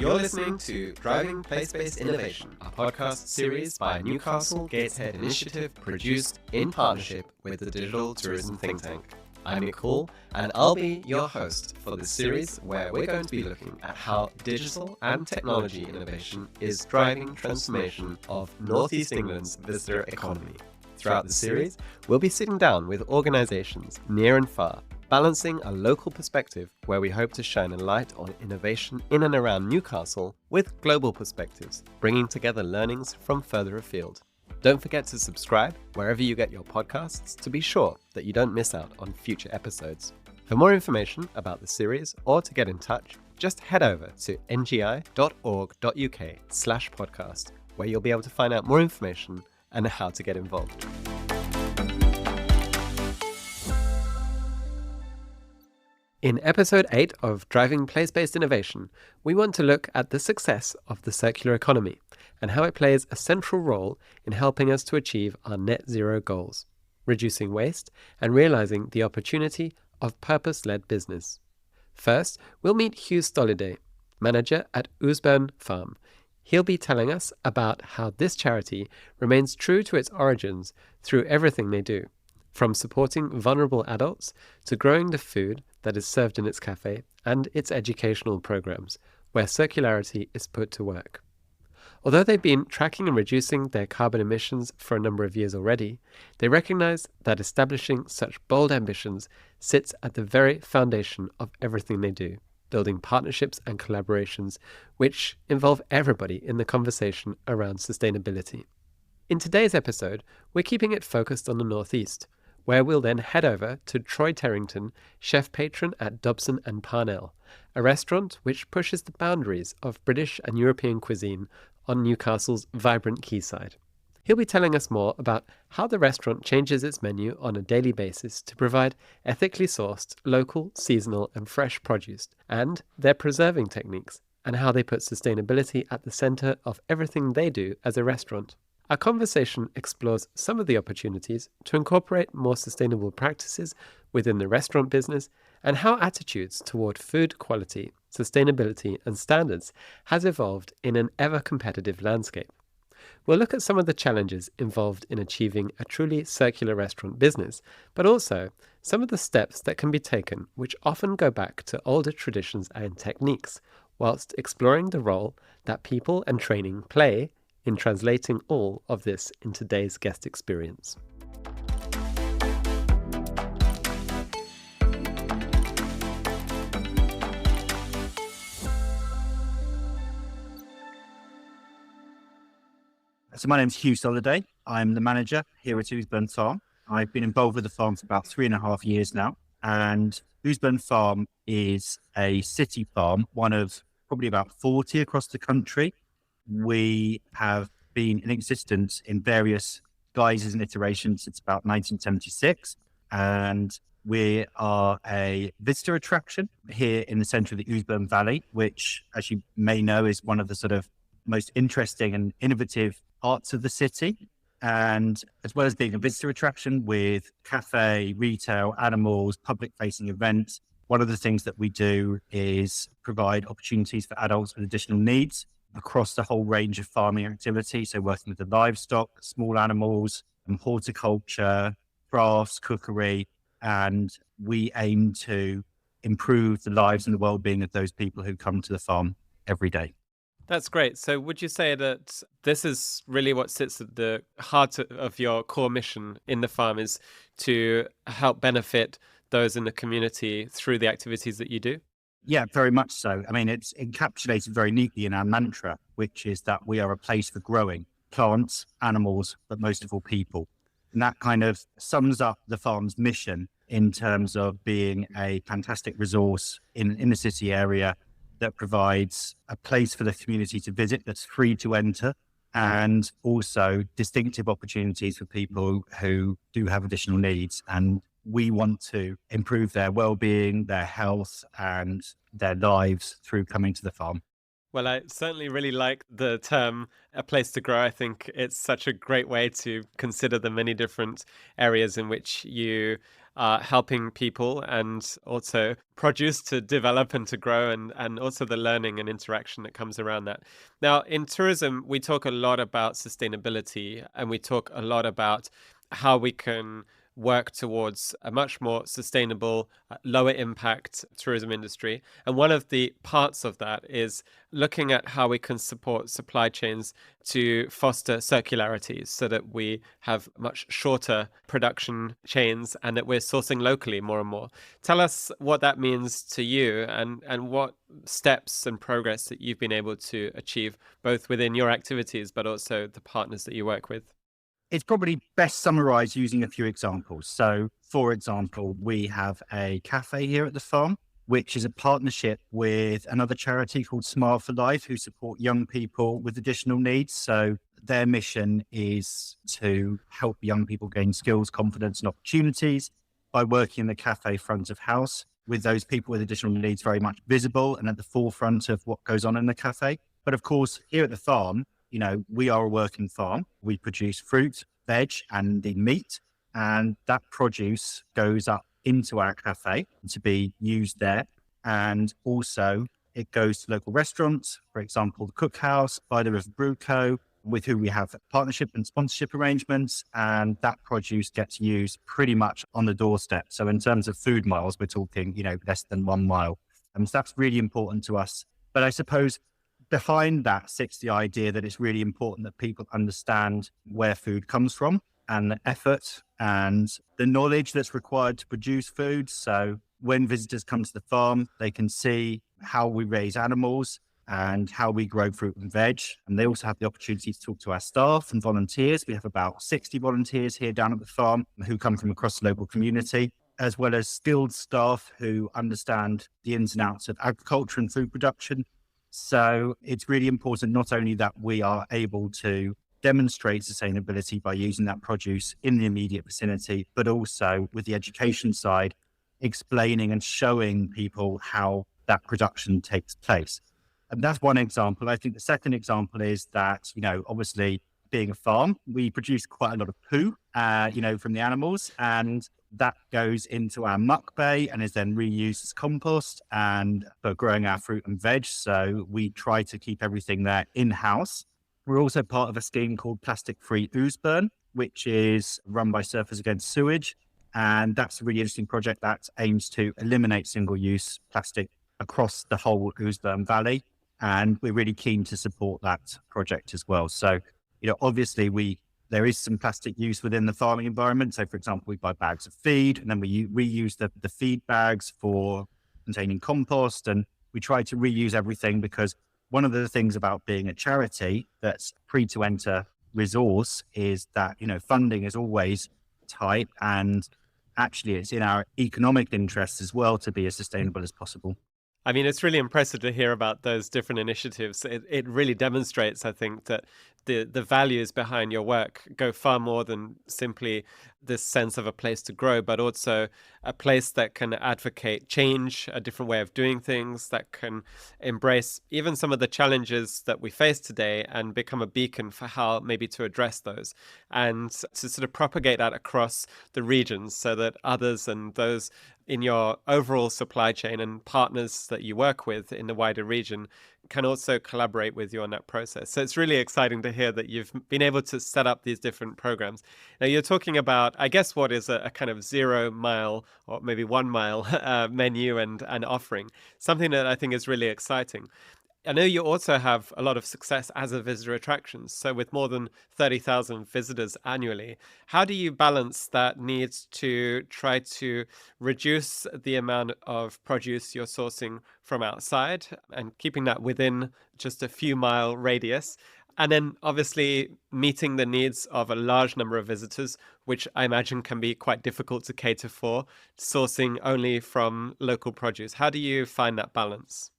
You're listening to Driving Place-Based Innovation, a podcast series by Newcastle Gateshead Initiative produced in partnership with the Digital Tourism Think Tank. I'm Nicole, and I'll be your host for this series where we're going to be looking at how digital and technology innovation is driving transformation of North East England's visitor economy. Throughout the series, we'll be sitting down with organisations near and far, balancing a local perspective where we hope to shine a light on innovation in and around Newcastle with global perspectives, bringing together learnings from further afield. Don't forget to subscribe wherever you get your podcasts to be sure that you don't miss out on future episodes. For more information about the series or to get in touch, just head over to ngi.org.uk/podcast, where you'll be able to find out more information and how to get involved. In episode 8 of Driving Place-Based Innovation, we want to look at the success of the circular economy and how it plays a central role in helping us to achieve our net zero goals, reducing waste and realising the opportunity of purpose-led business. First, we'll meet Hugh Stolliday, manager at Ouseburn Farm. He'll be telling us about how this charity remains true to its origins through everything they do, from supporting vulnerable adults to growing the food that is served in its cafe and its educational programs, where circularity is put to work. Although they've been tracking and reducing their carbon emissions for a number of years already, they recognise that establishing such bold ambitions sits at the very foundation of everything they do, building partnerships and collaborations which involve everybody in the conversation around sustainability. In today's episode, we're keeping it focused on the North East, where we'll then head over to Troy Terrington, chef patron at Dobson and Parnell, a restaurant which pushes the boundaries of British and European cuisine on Newcastle's vibrant quayside. He'll be telling us more about how the restaurant changes its menu on a daily basis to provide ethically sourced, local, seasonal and fresh produce, and their preserving techniques, and how they put sustainability at the centre of everything they do as a restaurant. Our conversation explores some of the opportunities to incorporate more sustainable practices within the restaurant business and how attitudes toward food quality, sustainability and standards has evolved in an ever-competitive landscape. We'll look at some of the challenges involved in achieving a truly circular restaurant business, but also some of the steps that can be taken which often go back to older traditions and techniques, whilst exploring the role that people and training play in translating all of this in today's guest experience. So my name's Hugh Stolliday. I'm the manager here at Ouseburn Farm. I've been involved with the farm for about 3.5 years now. And Ouseburn Farm is a city farm, one of probably about 40 across the country. We have been in existence in various guises and iterations since about 1976. And we are a visitor attraction here in the centre of the Ouseburn Valley, which, as you may know, is one of the sort of most interesting and innovative parts of the city. And as well as being a visitor attraction with cafe, retail, animals, public-facing events, one of the things that we do is provide opportunities for adults with additional needs across the whole range of farming activity. So working with the livestock, small animals, and horticulture, crafts, cookery, and we aim to improve the lives and the well-being of those people who come to the farm every day. That's great. So would you say that this is really what sits at the heart of your core mission in the farm, is to help benefit those in the community through the activities that you do? Yeah, very much so. I mean, it's encapsulated very neatly in our mantra, which is that we are a place for growing plants, animals, but most of all people. And that kind of sums up the farm's mission in terms of being a fantastic resource in the city area that provides a place for the community to visit that's free to enter, and also distinctive opportunities for people who do have additional needs. And we want to improve their well-being, their health, and their lives through coming to the farm. Well, I certainly really like the term "a place to grow." I think it's such a great way to consider the many different areas in which you helping people and also produce to develop and to grow, and also the learning and interaction that comes around that. Now, in tourism, we talk a lot about sustainability, and we talk a lot about how we can work towards a much more sustainable, lower impact tourism industry. And one of the parts of that is looking at how we can support supply chains to foster circularity so that we have much shorter production chains and that we're sourcing locally more and more. Tell us what that means to you, and what steps and progress that you've been able to achieve, both within your activities, but also the partners that you work with. It's probably best summarized using a few examples. So, for example, we have a cafe here at the farm, which is a partnership with another charity called Smile for Life, who support young people with additional needs. So their mission is to help young people gain skills, confidence, and opportunities by working in the cafe front of house, with those people with additional needs very much visible and at the forefront of what goes on in the cafe. But of course, here at the farm, we are a working farm. We produce fruit, veg, and the meat, and that produce goes up into our cafe to be used there. And also it goes to local restaurants, for example, the Cookhouse, by the River Brew Co., with who we have partnership and sponsorship arrangements. And that produce gets used pretty much on the doorstep. So in terms of food miles, we're talking, less than 1 mile. And so that's really important to us. But I suppose behind that sits the idea that it's really important that people understand where food comes from and the effort and the knowledge that's required to produce food. So when visitors come to the farm, they can see how we raise animals and how we grow fruit and veg. And they also have the opportunity to talk to our staff and volunteers. We have about 60 volunteers here down at the farm who come from across the local community, as well as skilled staff who understand the ins and outs of agriculture and food production. So it's really important not only that we are able to demonstrate sustainability by using that produce in the immediate vicinity, but also with the education side, explaining and showing people how that production takes place. And that's one example. I think the second example is that, obviously being a farm, we produce quite a lot of poo, from the animals, and that goes into our muck bay and is then reused as compost and for growing our fruit and veg. So we try to keep everything there in-house. We're also part of a scheme called Plastic Free Ouseburn, which is run by Surfers Against Sewage. And that's a really interesting project that aims to eliminate single-use plastic across the whole Ouseburn Valley. And we're really keen to support that project as well. So, obviously there is some plastic use within the farming environment. So, for example, we buy bags of feed and then we reuse the feed bags for containing compost. And we try to reuse everything, because one of the things about being a charity that's free to enter resource is that, funding is always tight, and actually it's in our economic interests as well to be as sustainable as possible. I mean, it's really impressive to hear about those different initiatives. It really demonstrates, I think, that the values behind your work go far more than simply this sense of a place to grow, but also a place that can advocate change, a different way of doing things, that can embrace even some of the challenges that we face today and become a beacon for how maybe to address those, and to sort of propagate that across the regions so that others and those in your overall supply chain and partners that you work with in the wider region can also collaborate with you on that process. So it's really exciting to hear that you've been able to set up these different programs. Now, you're talking about, I guess, what is a kind of 0 mile or maybe 1 mile menu and offering, something that I think is really exciting. I know you also have a lot of success as a visitor attraction. So with more than 30,000 visitors annually, how do you balance that need to try to reduce the amount of produce you're sourcing from outside and keeping that within just a few mile radius? And then obviously meeting the needs of a large number of visitors, which I imagine can be quite difficult to cater for, sourcing only from local produce. How do you find that balance?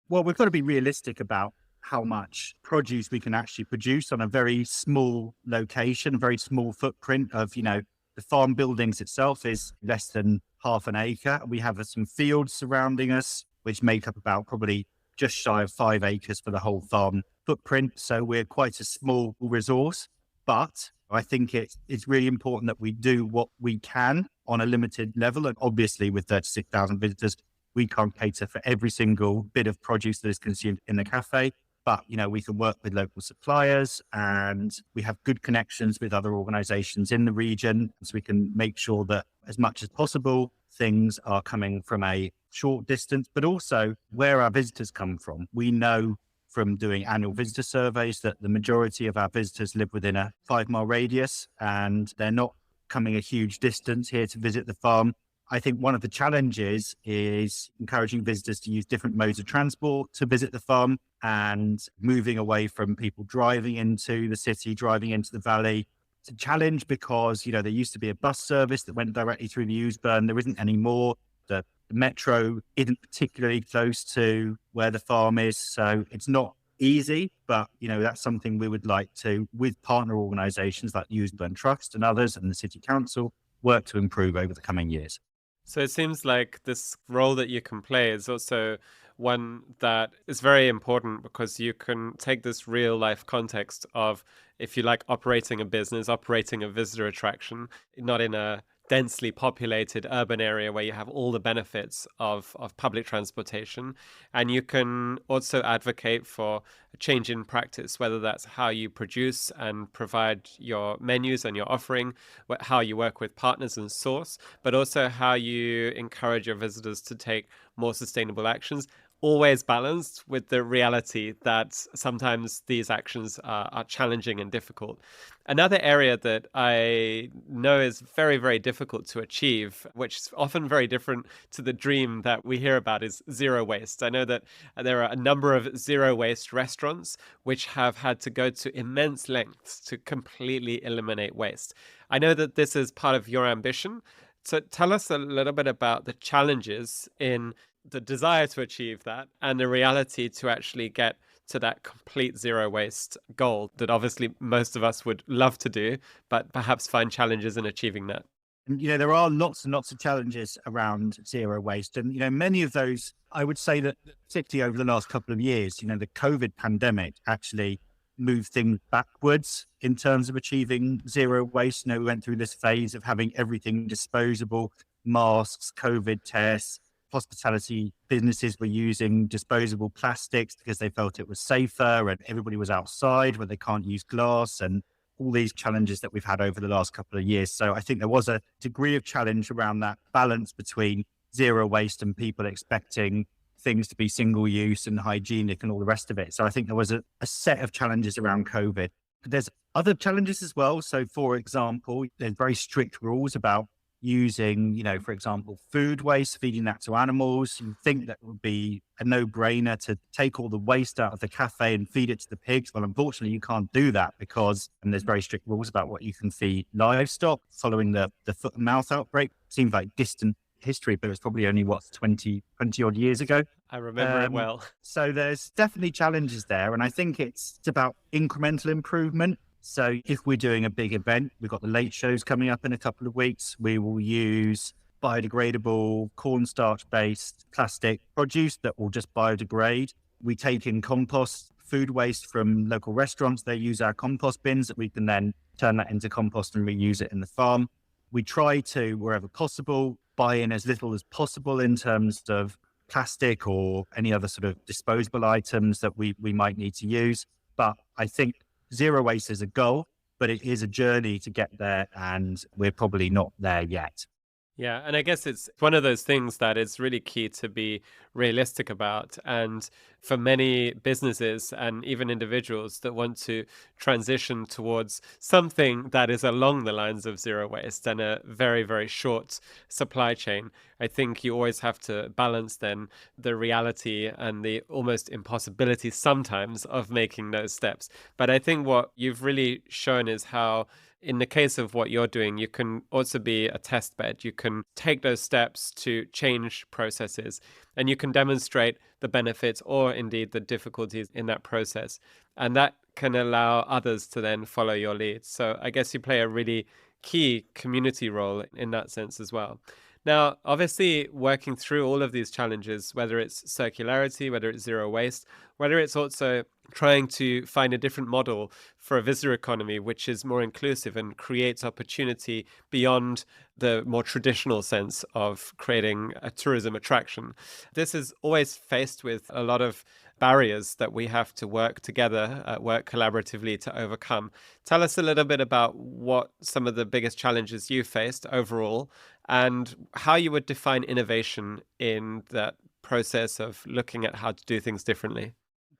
Well, we've got to be realistic about how much produce we can actually produce on a very small location, a very small footprint of, the farm buildings itself is less than half an acre. We have some fields surrounding us, which make up about probably just shy of 5 acres for the whole farm footprint. So we're quite a small resource, but I think it's really important that we do what we can on a limited level. And obviously with 36,000 visitors, we can't cater for every single bit of produce that is consumed in the cafe. But, we can work with local suppliers, and we have good connections with other organizations in the region. So we can make sure that as much as possible, things are coming from a short distance, but also where our visitors come from. We know from doing annual visitor surveys that the majority of our visitors live within a 5-mile radius, and they're not coming a huge distance here to visit the farm. I think one of the challenges is encouraging visitors to use different modes of transport to visit the farm, and moving away from people driving into the city, driving into the valley. It's a challenge because, there used to be a bus service that went directly through the Ouseburn. There isn't anymore. The metro isn't particularly close to where the farm is. So it's not easy, but, that's something we would like to, with partner organisations like the Ouseburn Trust and others and the City Council, work to improve over the coming years. So it seems like this role that you can play is also one that is very important, because you can take this real life context of, if you like, operating a business, operating a visitor attraction, not in a densely populated urban area where you have all the benefits of public transportation. And you can also advocate for a change in practice, whether that's how you produce and provide your menus and your offering, how you work with partners and source, but also how you encourage your visitors to take more sustainable actions, always balanced with the reality that sometimes these actions are challenging and difficult. Another area that I know is very, very difficult to achieve, which is often very different to the dream that we hear about, is zero waste. I know that there are a number of zero waste restaurants which have had to go to immense lengths to completely eliminate waste. I know that this is part of your ambition. So tell us a little bit about the challenges in the desire to achieve that and the reality to actually get to that complete zero waste goal that obviously most of us would love to do, but perhaps find challenges in achieving that. And, there are lots and lots of challenges around zero waste. And, many of those, I would say that particularly over the last couple of years, the COVID pandemic actually moved things backwards in terms of achieving zero waste. We went through this phase of having everything disposable, masks, COVID tests. Hospitality businesses were using disposable plastics because they felt it was safer, and everybody was outside where they can't use glass, and all these challenges that we've had over the last couple of years. So I think there was a degree of challenge around that balance between zero waste and people expecting things to be single use and hygienic and all the rest of it. So I think there was a set of challenges around COVID. But there's other challenges as well. So for example, there's very strict rules about using, for example, food waste, feeding that to animals. You think that would be a no-brainer to take all the waste out of the cafe and feed it to the pigs. Well, unfortunately, you can't do that because there's very strict rules about what you can feed livestock following the foot and mouth outbreak. Seems like distant history, but it was probably only, 20 odd years ago. I remember it well. So there's definitely challenges there. And I think it's about incremental improvement. So if we're doing a big event, we've got the late shows coming up in a couple of weeks, we will use biodegradable cornstarch-based plastic produce that will just biodegrade. We take in compost food waste from local restaurants. They use our compost bins that we can then turn that into compost and reuse it in the farm. We try to, wherever possible, buy in as little as possible in terms of plastic or any other sort of disposable items that we might need to use. But I think zero waste is a goal, but it is a journey to get there, and we're probably not there yet. Yeah, and I guess it's one of those things that is really key to be realistic about. And for many businesses and even individuals that want to transition towards something that is along the lines of zero waste and a very, very short supply chain, I think you always have to balance then the reality and the almost impossibility sometimes of making those steps. But I think what you've really shown is how, in the case of what you're doing, you can also be a test bed. You can take those steps to change processes, and you can demonstrate the benefits or indeed the difficulties in that process. And that can allow others to then follow your lead. So I guess you play a really key community role in that sense as well. Now, obviously, working through all of these challenges, whether it's circularity, whether it's zero waste, whether it's also trying to find a different model for a visitor economy, which is more inclusive and creates opportunity beyond the more traditional sense of creating a tourism attraction. This is always faced with a lot of barriers that we have to work together, work collaboratively to overcome. Tell us a little bit about what some of the biggest challenges you faced overall and how you would define innovation in that process of looking at how to do things differently.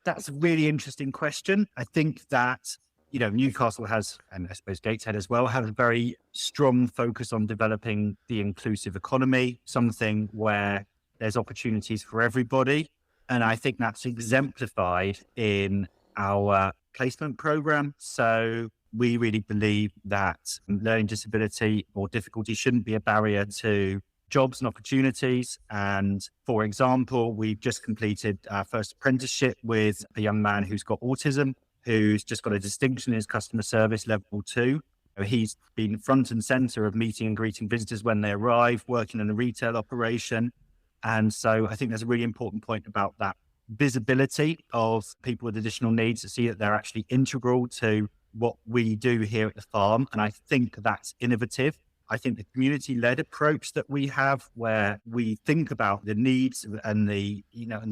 That's a really interesting question. I think that, Newcastle has, and I suppose Gateshead as well, have a very strong focus on developing the inclusive economy, something where there's opportunities for everybody. And I think that's exemplified in our placement program. So we really believe that learning disability or difficulty shouldn't be a barrier to jobs and opportunities. And for example, we've just completed our first apprenticeship with a young man who's got autism, who's just got a distinction in his customer service level 2. He's been front and center of meeting and greeting visitors when they arrive, working in a retail operation. And so I think there's a really important point about that visibility of people with additional needs, to see that they're actually integral to what we do here at the farm. And I think that's innovative. I think the community-led approach that we have, where we think about the needs and the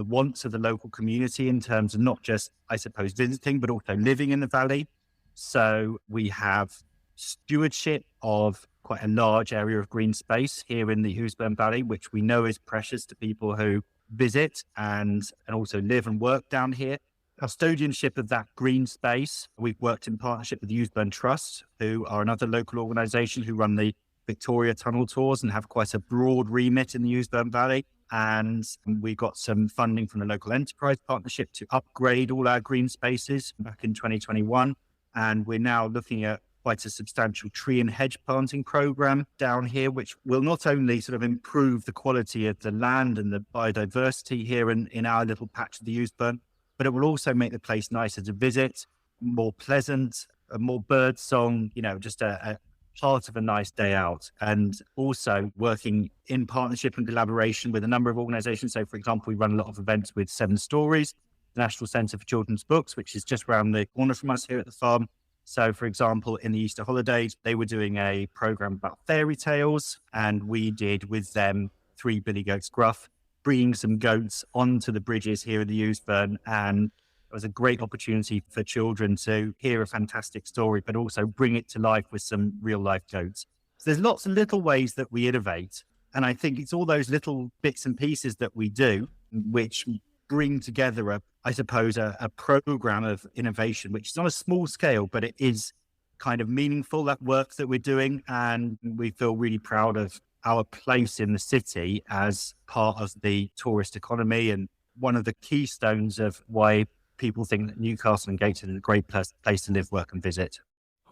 wants of the local community in terms of not just, I suppose, visiting, but also living in the valley. So we have stewardship of quite a large area of green space here in the Ouseburn Valley, which we know is precious to people who visit and also live and work down here. Custodianship of that green space. We've worked in partnership with the Ouseburn Trust, who are another local organisation who run the Victoria Tunnel Tours and have quite a broad remit in the Ouseburn Valley. And we got some funding from the local enterprise partnership to upgrade all our green spaces back in 2021. And we're now looking at quite a substantial tree and hedge planting program down here, which will not only sort of improve the quality of the land and the biodiversity here in our little patch of the Ouseburn, but it will also make the place nicer to visit, more pleasant, more bird song, just a part of a nice day out. And also working in partnership and collaboration with a number of organisations. So, for example, we run a lot of events with 7 Stories, the National Centre for Children's Books, which is just around the corner from us here at the farm. So, for example, in the Easter holidays, they were doing a programme about fairy tales, and we did with them 3 Billy Goats Gruff, bringing some goats onto the bridges here in the Ouseburn. And it was a great opportunity for children to hear a fantastic story, but also bring it to life with some real life goats. So there's lots of little ways that we innovate. And I think it's all those little bits and pieces that we do, which bring together a program of innovation, which is on a small scale, but it is kind of meaningful, that work that we're doing. And we feel really proud of our place in the city as part of the tourist economy, and one of the keystones of why people think that Newcastle and Gateshead is a great place to live, work and visit.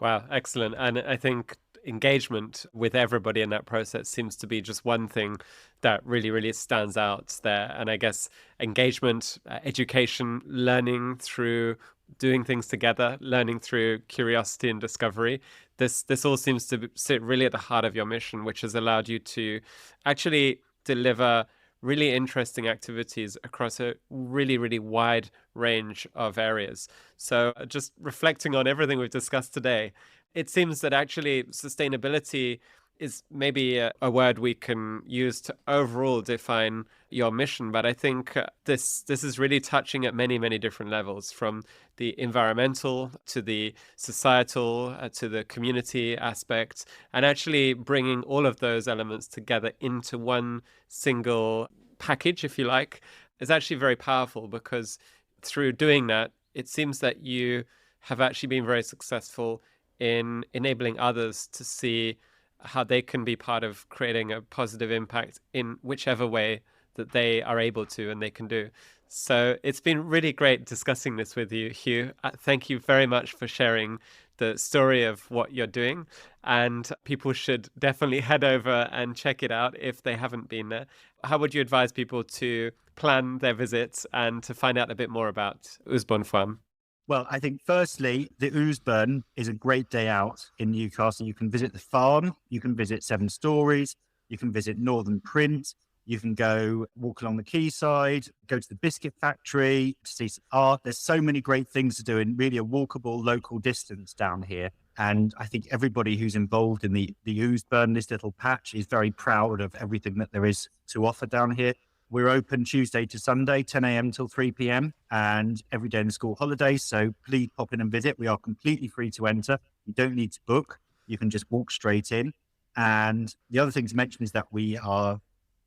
Wow, excellent. And I think engagement with everybody in that process seems to be just one thing that really, really stands out there. And I guess engagement, education, learning through doing things together, learning through curiosity and discovery. This all seems to sit really at the heart of your mission, which has allowed you to actually deliver really interesting activities across a really, really wide range of areas. So just reflecting on everything we've discussed today, it seems that actually sustainability is maybe a word we can use to overall define your mission. But I think this is really touching at many, many different levels, from the environmental to the societal to the community aspect, and actually bringing all of those elements together into one single package, if you like, is actually very powerful, because through doing that, it seems that you have actually been very successful in enabling others to see how they can be part of creating a positive impact in whichever way that they are able to and they can do. So it's been really great discussing this with you, Hugh. Thank you very much for sharing the story of what you're doing. And people should definitely head over and check it out if they haven't been there. How would you advise people to plan their visits and to find out a bit more about Ouseburn Farm? Well, I think firstly, the Ouseburn is a great day out in Newcastle. You can visit the farm, you can visit 7 Stories, you can visit Northern Print, You can go walk along the quayside, go to the biscuit factory, see some art. There's so many great things to do in really a walkable local distance down here. And I think everybody who's involved in the Ouseburn, this little patch, is very proud of everything that there is to offer down here. We're open Tuesday to Sunday, 10 a.m. till 3 p.m. and every day in the school holidays. So please pop in and visit. We are completely free to enter. You don't need to book. You can just walk straight in. And the other thing to mention is that we are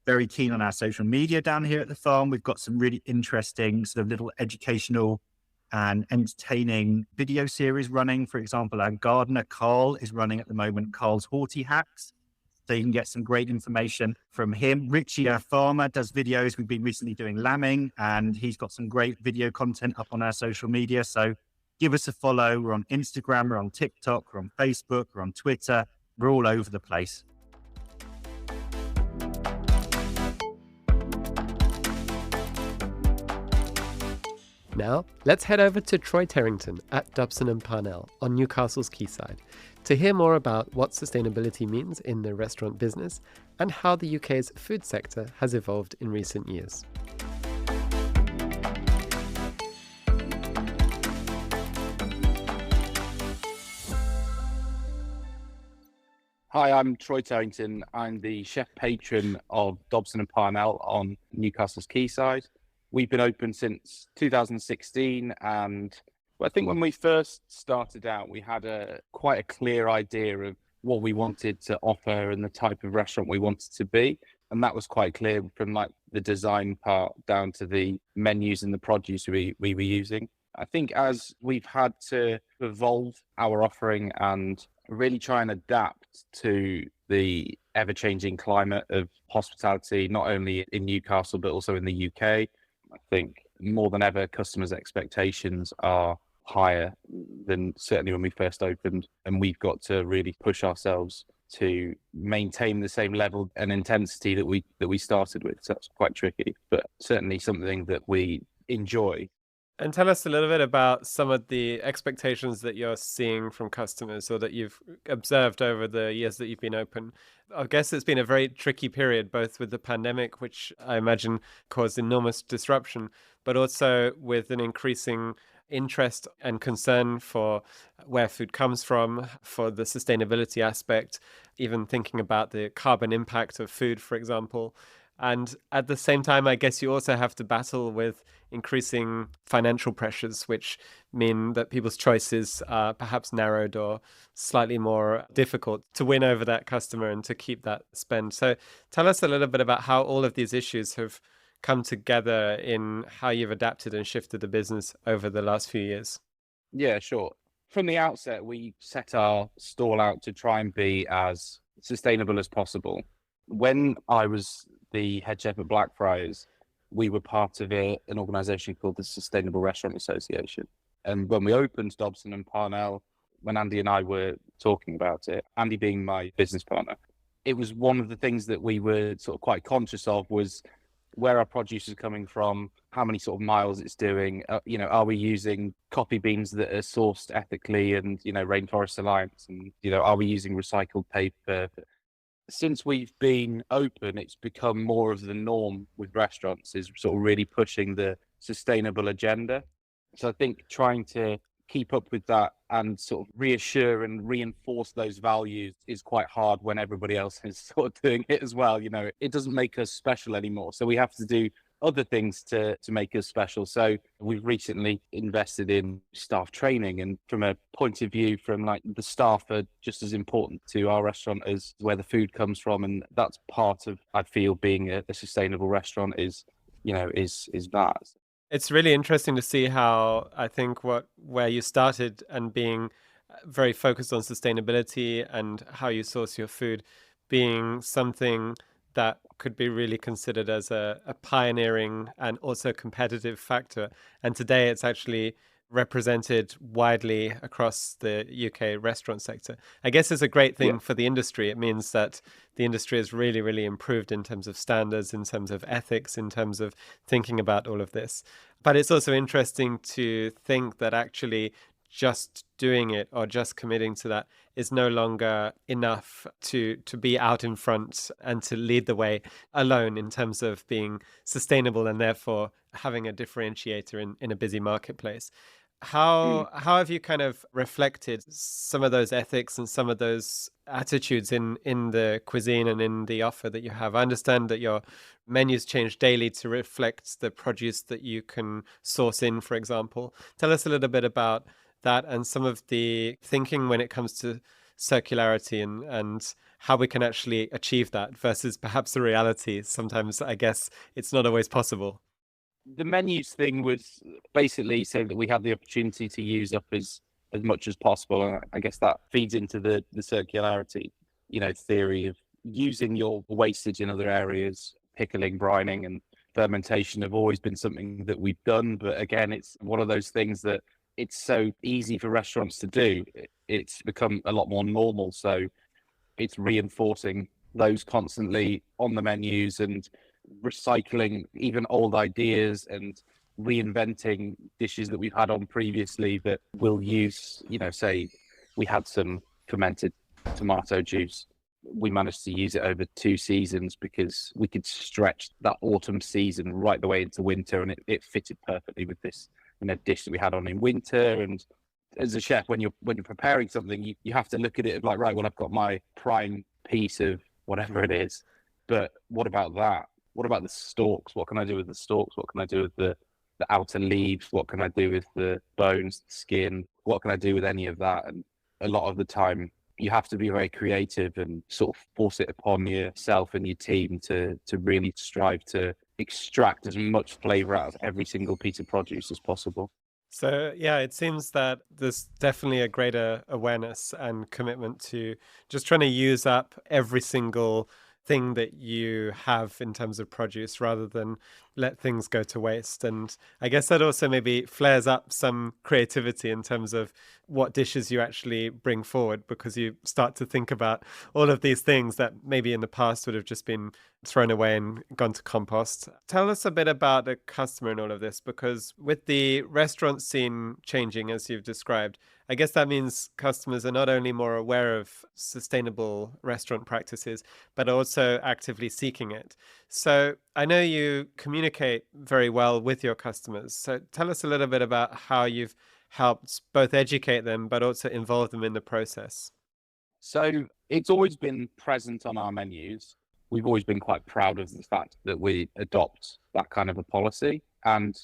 very keen on our social media down here at the farm. We've got some really interesting sort of little educational and entertaining video series running. For example, our gardener, Carl, is running at the moment Carl's Horty Hacks. So you can get some great information from him. Richie, our farmer, does videos. We've been recently doing lambing, and he's got some great video content up on our social media. So give us a follow. We're on Instagram, we're on TikTok, we're on Facebook, we're on Twitter. We're all over the place. Now, let's head over to Troy Terrington at Dobson and Parnell on Newcastle's quayside to hear more about what sustainability means in the restaurant business and how the UK's food sector has evolved in recent years. Hi, I'm Troy Terrington. I'm the chef patron of Dobson and Parnell on Newcastle's quayside. We've been open since 2016, and I think when we first started out, we had quite a clear idea of what we wanted to offer and the type of restaurant we wanted to be. And that was quite clear from like the design part down to the menus and the produce we were using. I think as we've had to evolve our offering and really try and adapt to the ever-changing climate of hospitality, not only in Newcastle, but also in the UK, I think more than ever, customers' expectations are higher than certainly when we first opened. And we've got to really push ourselves to maintain the same level and intensity that we started with. So that's quite tricky, but certainly something that we enjoy. And tell us a little bit about some of the expectations that you're seeing from customers or that you've observed over the years that you've been open. I guess it's been a very tricky period, both with the pandemic, which I imagine caused enormous disruption, but also with an increasing interest and concern for where food comes from, for the sustainability aspect, even thinking about the carbon impact of food, for example. And at the same time, I guess you also have to battle with increasing financial pressures, which mean that people's choices are perhaps narrowed or slightly more difficult to win over that customer and to keep that spend. So tell us a little bit about how all of these issues have come together in how you've adapted and shifted the business over the last few years. Yeah, sure. From the outset, we set our stall out to try and be as sustainable as possible. When I was the head chef at Blackfriars, we were part of an organisation called the Sustainable Restaurant Association. And when we opened Dobson and Parnell, when Andy and I were talking about it, Andy being my business partner, it was one of the things that we were sort of quite conscious of was where our produce is coming from, how many sort of miles it's doing, are we using coffee beans that are sourced ethically and, Rainforest Alliance, and, are we using recycled paper? Since we've been open, it's become more of the norm with restaurants, is sort of really pushing the sustainable agenda. So I think trying to keep up with that and sort of reassure and reinforce those values is quite hard when everybody else is sort of doing it as well. It doesn't make us special anymore. So we have to do other things to make us special. So we've recently invested in staff training, and from a point of view from like the staff are just as important to our restaurant as where the food comes from. And that's part of, I feel, being a sustainable restaurant is that. It's really interesting to see how I think where you started and being very focused on sustainability and how you source your food being something that could be really considered as a pioneering and also competitive factor. And today it's actually represented widely across the UK restaurant sector. I guess it's a great thing for the industry. It means that the industry has really, really improved in terms of standards, in terms of ethics, in terms of thinking about all of this. But it's also interesting to think that actually just doing it or just committing to that is no longer enough to be out in front and to lead the way alone in terms of being sustainable and therefore having a differentiator in a busy marketplace. How have you kind of reflected some of those ethics and some of those attitudes in the cuisine and in the offer that you have? I understand that your menus change daily to reflect the produce that you can source in, for example. Tell us a little bit about that and some of the thinking when it comes to circularity and how we can actually achieve that versus perhaps the reality. Sometimes I guess it's not always possible. The menus thing was basically so that we had the opportunity to use up as much as possible. And I guess that feeds into the circularity, theory of using your wastage in other areas. Pickling, brining, and fermentation have always been something that we've done. But again, it's one of those things that it's so easy for restaurants to do. It's become a lot more normal. So it's reinforcing those constantly on the menus and recycling even old ideas and reinventing dishes that we've had on previously that we'll use, say we had some fermented tomato juice. We managed to use it over 2 seasons because we could stretch that autumn season right the way into winter, and it fitted perfectly with this dish that we had on in winter. And as a chef, when you're preparing something, you have to look at it like, right, well, I've got my prime piece of whatever it is, but what about that? What about the stalks? What can I do with the stalks? What can I do with the outer leaves? What can I do with the bones, the skin? What can I do with any of that? And a lot of the time, you have to be very creative and sort of force it upon yourself and your team to really strive to extract as much flavour out of every single piece of produce as possible. So, yeah, it seems that there's definitely a greater awareness and commitment to just trying to use up every single thing that you have in terms of produce rather than let things go to waste. And I guess that also maybe flares up some creativity in terms of what dishes you actually bring forward, because you start to think about all of these things that maybe in the past would have just been thrown away and gone to compost. Tell us a bit about the customer in all of this, because with the restaurant scene changing, as you've described, I guess that means customers are not only more aware of sustainable restaurant practices, but also actively seeking it. So I know you communicate very well with your customers. So tell us a little bit about how you've helped both educate them, but also involve them in the process. So it's always been present on our menus. We've always been quite proud of the fact that we adopt that kind of a policy, and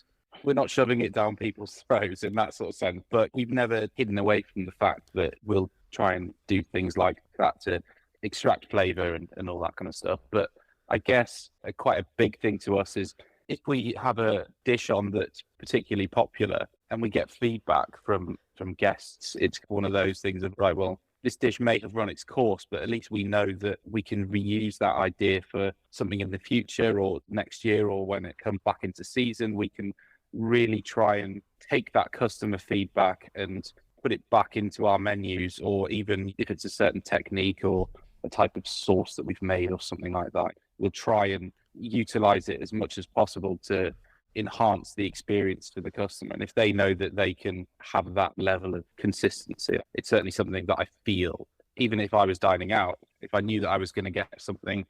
we're not shoving it down people's throats in that sort of sense, but we've never hidden away from the fact that we'll try and do things like that to extract flavour and all that kind of stuff. But I guess quite a big thing to us is if we have a dish on that's particularly popular and we get feedback from guests, it's one of those things of, right, well, this dish may have run its course, but at least we know that we can reuse that idea for something in the future or next year, or when it comes back into season. We can really try and take that customer feedback and put it back into our menus, or even if it's a certain technique or a type of sauce that we've made or something like that, we'll try and utilize it as much as possible to enhance the experience for the customer. And if they know that they can have that level of consistency, it's certainly something that I feel, even if I was dining out, if I knew that I was going to get something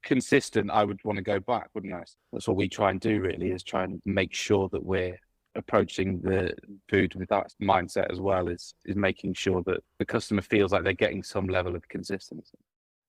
consistent, I would want to go back, wouldn't I? That's what we try and do, really, is try and make sure that we're approaching the food with that mindset as well, is making sure that the customer feels like they're getting some level of consistency.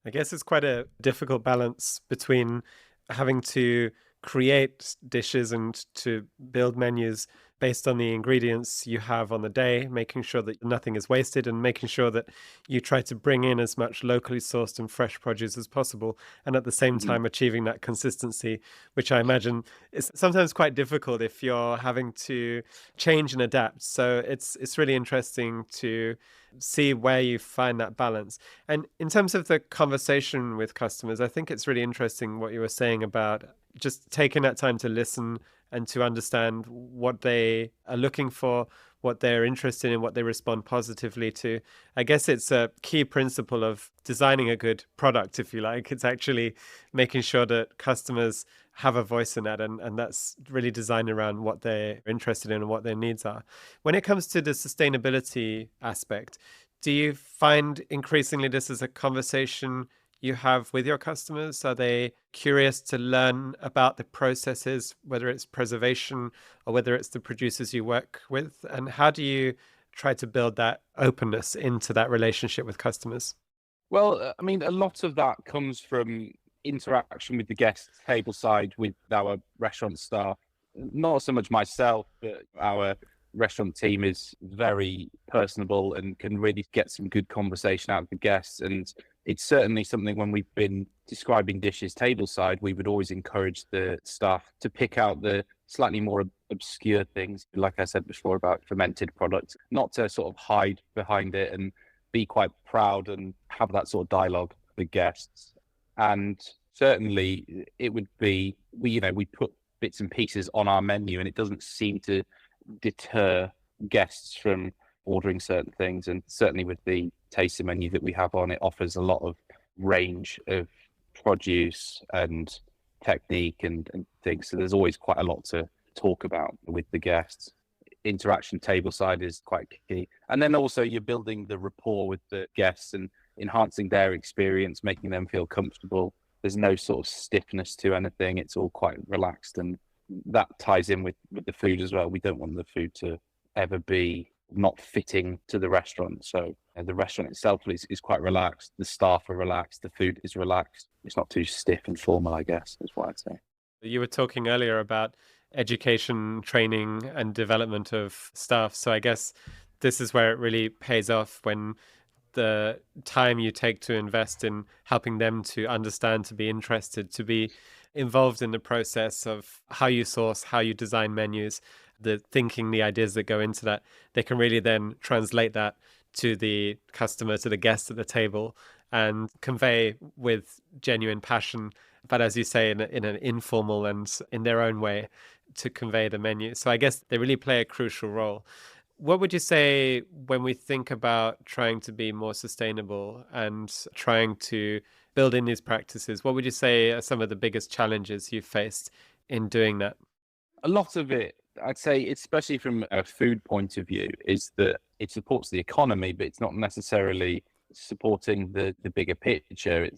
I guess it's quite a difficult balance between having to create dishes and to build menus based on the ingredients you have on the day, making sure that nothing is wasted and making sure that you try to bring in as much locally sourced and fresh produce as possible, and at the same time achieving that consistency, which I imagine is sometimes quite difficult if you're having to change and adapt. So it's really interesting to see where you find that balance. And in terms of the conversation with customers, I think it's really interesting what you were saying about just taking that time to listen and to understand what they are looking for, what they're interested in, what they respond positively to. I guess it's a key principle of designing a good product, if you like. It's actually making sure that customers have a voice in that, and that's really designed around what they're interested in and what their needs are. When it comes to the sustainability aspect, do you find increasingly this is a conversation you have with your customers? Are they curious to learn about the processes, whether it's preservation or whether it's the producers you work with? And how do you try to build that openness into that relationship with customers? Well, I mean, a lot of that comes from interaction with the guests tableside with our restaurant staff. Not so much myself, but our restaurant team is very personable and can really get some good conversation out of the guests. And it's certainly something when we've been describing dishes tableside, we would always encourage the staff to pick out the slightly more obscure things, like I said before about fermented products, not to sort of hide behind it and be quite proud and have that sort of dialogue with guests. And certainly it would be, we put bits and pieces on our menu and it doesn't seem to deter guests from ordering certain things. And certainly with the tasting menu that we have on, it offers a lot of range of produce and technique and things. So there's always quite a lot to talk about with the guests. Interaction tableside is quite key. And then also you're building the rapport with the guests and enhancing their experience, making them feel comfortable. There's no sort of stiffness to anything. It's all quite relaxed, and that ties in with the food as well. We don't want the food to ever be not fitting to the restaurant. So the restaurant itself is quite relaxed. The staff are relaxed. The food is relaxed. It's not too stiff and formal, I guess, is what I'd say. You were talking earlier about education, training, and development of staff. So I guess this is where it really pays off, when the time you take to invest in helping them to understand, to be interested, to be involved in the process of how you source, how you design menus, the thinking, the ideas that go into that. They can really then translate that to the customer, to the guest at the table, and convey with genuine passion, but as you say, in an informal and in their own way, to convey the menu. So I guess they really play a crucial role. What would you say when we think about trying to be more sustainable and trying to build in these practices? What would you say are some of the biggest challenges you've faced in doing that? A lot of it, I'd say, especially from a food point of view, is that it supports the economy, but it's not necessarily supporting the bigger picture.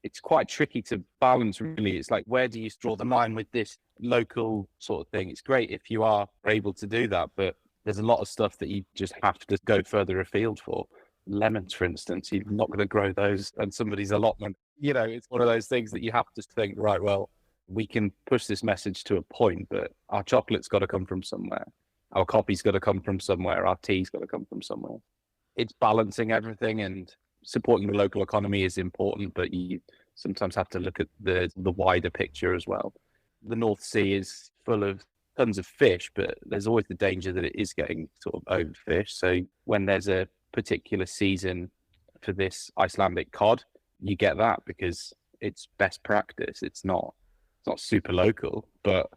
It's quite tricky to balance, really. It's like, where do you draw the line with this local sort of thing? It's great if you are able to do that, but there's a lot of stuff that you just have to go further afield for. Lemons, for instance, you're not going to grow those on somebody's allotment. It's one of those things that you have to think, right, well, we can push this message to a point, but our chocolate's got to come from somewhere. Our coffee's got to come from somewhere. Our tea's got to come from somewhere. It's balancing everything, and supporting the local economy is important, but you sometimes have to look at the wider picture as well. The North Sea is full of tons of fish, but there's always the danger that it is getting sort of overfished. So when there's a particular season for this Icelandic cod, you get that because it's best practice. It's not super local, but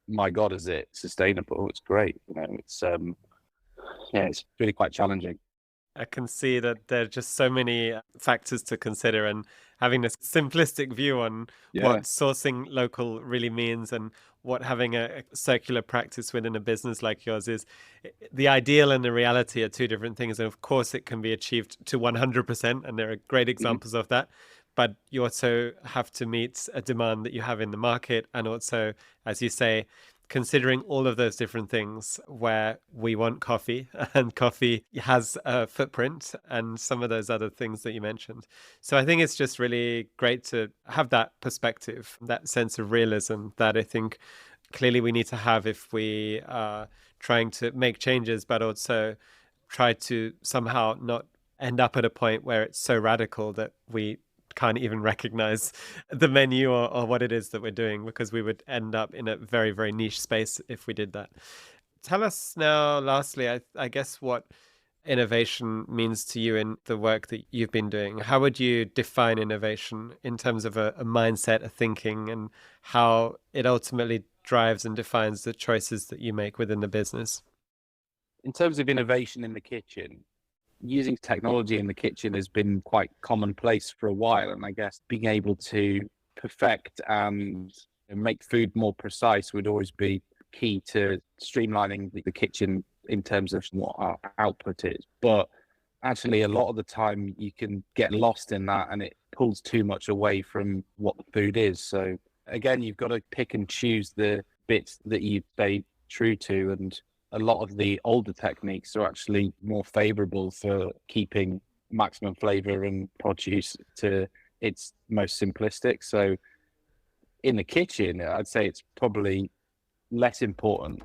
my God, is it sustainable? It's great. It's it's really quite challenging. I can see that there are just so many factors to consider, and having this simplistic view on what sourcing local really means and what having a circular practice within a business like yours is. The ideal and the reality are two different things. And of course, it can be achieved to 100%, and there are great examples of that. But you also have to meet a demand that you have in the market. And also, as you say, considering all of those different things where we want coffee, and coffee has a footprint, and some of those other things that you mentioned. So I think it's just really great to have that perspective, that sense of realism that I think clearly we need to have if we are trying to make changes, but also try to somehow not end up at a point where it's so radical that we can't even recognize the menu or what it is that we're doing, because we would end up in a very, very niche space if we did that. Tell us now, lastly, I guess, what innovation means to you in the work that you've been doing. How would you define innovation in terms of a mindset, a thinking, and how it ultimately drives and defines the choices that you make within the business? In terms of innovation in the kitchen, using technology in the kitchen has been quite commonplace for a while. And I guess being able to perfect and make food more precise would always be key to streamlining the kitchen in terms of what our output is. But actually, a lot of the time you can get lost in that and it pulls too much away from what the food is. So again, you've got to pick and choose the bits that you stay true to. And a lot of the older techniques are actually more favorable for keeping maximum flavor and produce to its most simplistic. So in the kitchen, I'd say it's probably less important.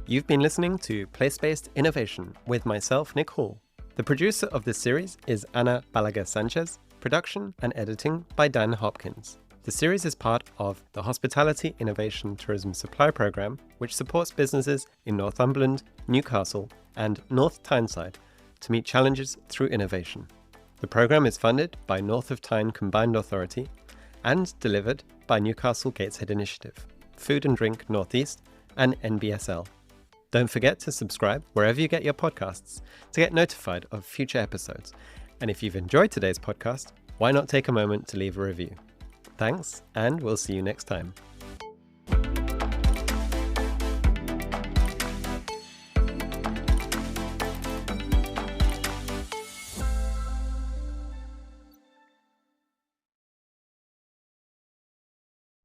You've been listening to Place-Based Innovation with myself, Nick Hall. The producer of this series is Ana Balaguer-Sanchez, production and editing by Dan Hopkins. The series is part of the Hospitality Innovation Tourism Supply Programme, which supports businesses in Northumberland, Newcastle and North Tyneside to meet challenges through innovation. The programme is funded by North of Tyne Combined Authority and delivered by Newcastle Gateshead Initiative, Food and Drink Northeast and NBSL. Don't forget to subscribe wherever you get your podcasts to get notified of future episodes. And if you've enjoyed today's podcast, why not take a moment to leave a review? Thanks, and we'll see you next time.